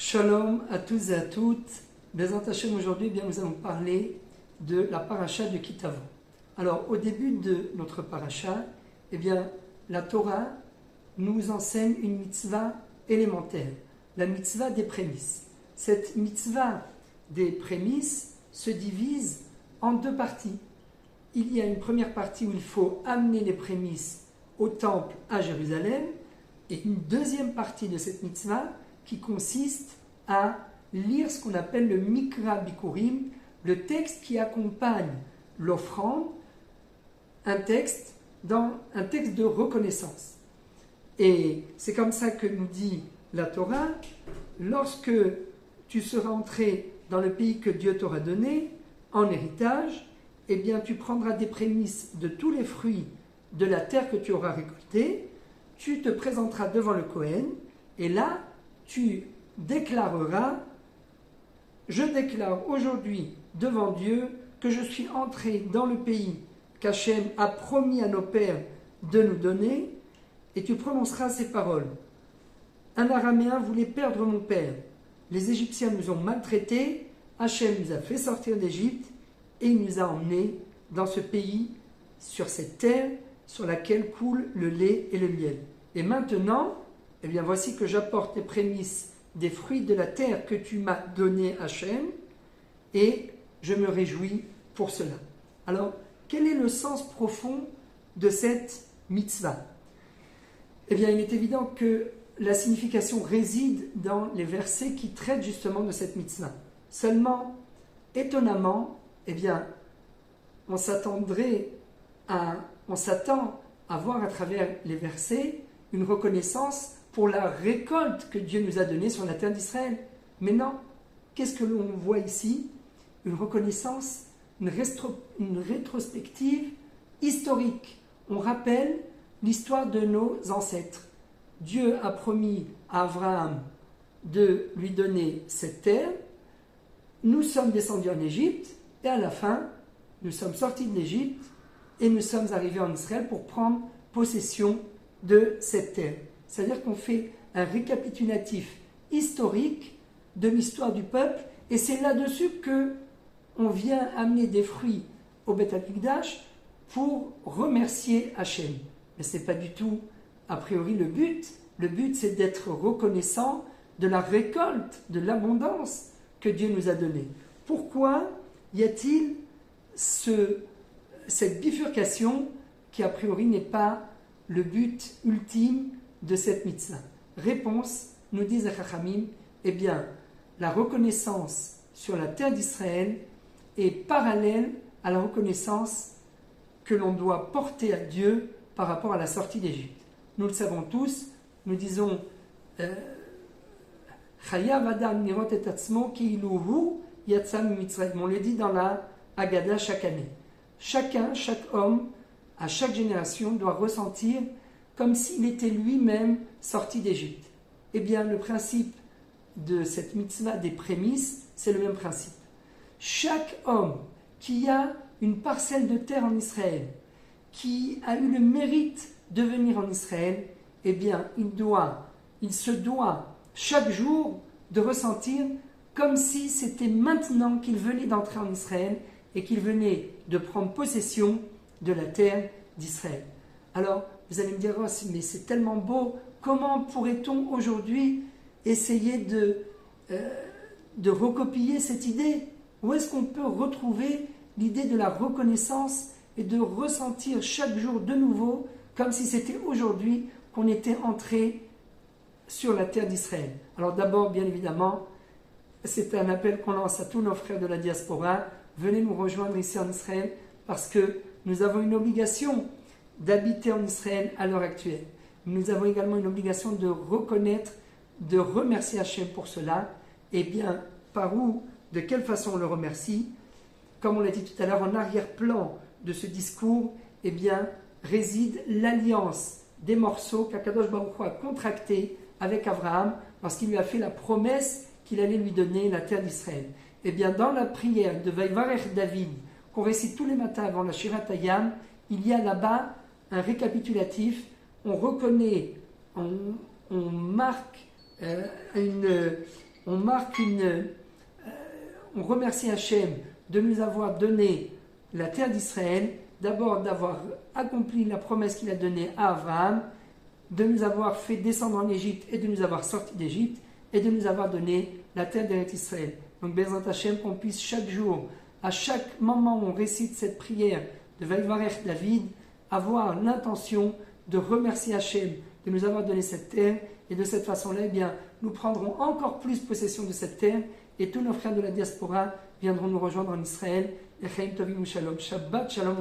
Shalom à tous et à toutes. Bezrat Hashem, aujourd'hui, nous allons parler de la paracha de Kitavo. Alors, au début de notre paracha, la Torah nous enseigne une mitzvah élémentaire, la mitzvah des prémices. Cette mitzvah des prémices se divise en deux parties. Il y a une première partie où il faut amener les prémices au temple à Jérusalem, et une deuxième partie de cette mitzvah qui consiste à lire ce qu'on appelle le Mikra Bikurim, le texte qui accompagne l'offrande, un texte de reconnaissance. Et c'est comme ça que nous dit la Torah: lorsque tu seras entré dans le pays que Dieu t'aura donné en héritage, tu prendras des prémices de tous les fruits de la terre que tu auras récoltée, tu te présenteras devant le Kohen, et là, tu déclareras: je déclare aujourd'hui devant Dieu que je suis entré dans le pays qu'Hachem a promis à nos pères de nous donner, et tu prononceras ces paroles. Un araméen voulait perdre mon père. Les Égyptiens nous ont maltraités, Hachem nous a fait sortir d'Égypte, et il nous a emmenés dans ce pays, sur cette terre sur laquelle coule le lait et le miel. Et maintenant, voici que j'apporte les prémices des fruits de la terre que tu m'as donné, Hachem, et je me réjouis pour cela. Alors, quel est le sens profond de cette mitzvah? Il est évident que la signification réside dans les versets qui traitent justement de cette mitzvah. Seulement, étonnamment, on s'attend à voir à travers les versets une reconnaissance pour la récolte que Dieu nous a donnée sur la terre d'Israël. Mais non, qu'est-ce que l'on voit ici? Une reconnaissance, une rétrospective historique. On rappelle l'histoire de nos ancêtres. Dieu a promis à Abraham de lui donner cette terre. Nous sommes descendus en Égypte, et à la fin, nous sommes sortis de l'Égypte et nous sommes arrivés en Israël pour prendre possession de cette terre. C'est-à-dire qu'on fait un récapitulatif historique de l'histoire du peuple, et c'est là-dessus qu'on vient amener des fruits au Beth Amikdash pour remercier Hachem. Mais ce n'est pas du tout, a priori, le but. Le but, c'est d'être reconnaissant de la récolte, de l'abondance que Dieu nous a donnée. Pourquoi y a-t-il cette bifurcation qui, a priori, n'est pas le but ultime de cette mitzvah? Réponse, nous disent les Chachamim, la reconnaissance sur la terre d'Israël est parallèle à la reconnaissance que l'on doit porter à Dieu par rapport à la sortie d'Égypte. Nous le savons tous, nous disons Chayav Adam nirot et atzmo ki'ilu hu yatsa miMitzrayim. On le dit dans la Haggadah chaque année. Chaque homme, à chaque génération, doit ressentir comme s'il était lui-même sorti d'Égypte. Le principe de cette mitzvah des prémices, c'est le même principe. Chaque homme qui a une parcelle de terre en Israël, qui a eu le mérite de venir en Israël, il se doit chaque jour de ressentir comme si c'était maintenant qu'il venait d'entrer en Israël et qu'il venait de prendre possession de la terre d'Israël. Alors, vous allez me dire: oh, mais c'est tellement beau, comment pourrait-on aujourd'hui essayer de recopier cette idée? Où est-ce qu'on peut retrouver l'idée de la reconnaissance et de ressentir chaque jour de nouveau comme si c'était aujourd'hui qu'on était entré sur la terre d'Israël? Alors d'abord, bien évidemment, c'est un appel qu'on lance à tous nos frères de la diaspora: venez nous rejoindre ici en Israël, parce que nous avons une obligation d'habiter en Israël à l'heure actuelle. Nous avons également une obligation de reconnaître, de remercier Hachem pour cela. Par où, de quelle façon on le remercie? Comme on l'a dit tout à l'heure, en arrière-plan de ce discours, réside l'alliance des morceaux qu'Akadosh Baruch Hu a contracté avec Abraham lorsqu'il lui a fait la promesse qu'il allait lui donner la terre d'Israël. Dans la prière de Vaïvarech David, qu'on récite tous les matins avant la Shirat Hayam, il y a là-bas un récapitulatif. On reconnaît, on marque on remercie Hachem de nous avoir donné la terre d'Israël, d'abord d'avoir accompli la promesse qu'il a donnée à Abraham, de nous avoir fait descendre en Égypte et de nous avoir sortis d'Égypte, et de nous avoir donné la terre d'Eretz Israël. Donc, Bezrat Hachem, qu'on puisse chaque jour, à chaque moment où on récite cette prière de Vaïvarech David, avoir l'intention de remercier Hachem de nous avoir donné cette terre, et de cette façon-là, eh bien, nous prendrons encore plus possession de cette terre, et tous nos frères de la diaspora viendront nous rejoindre en Israël. Shabbat Shalom.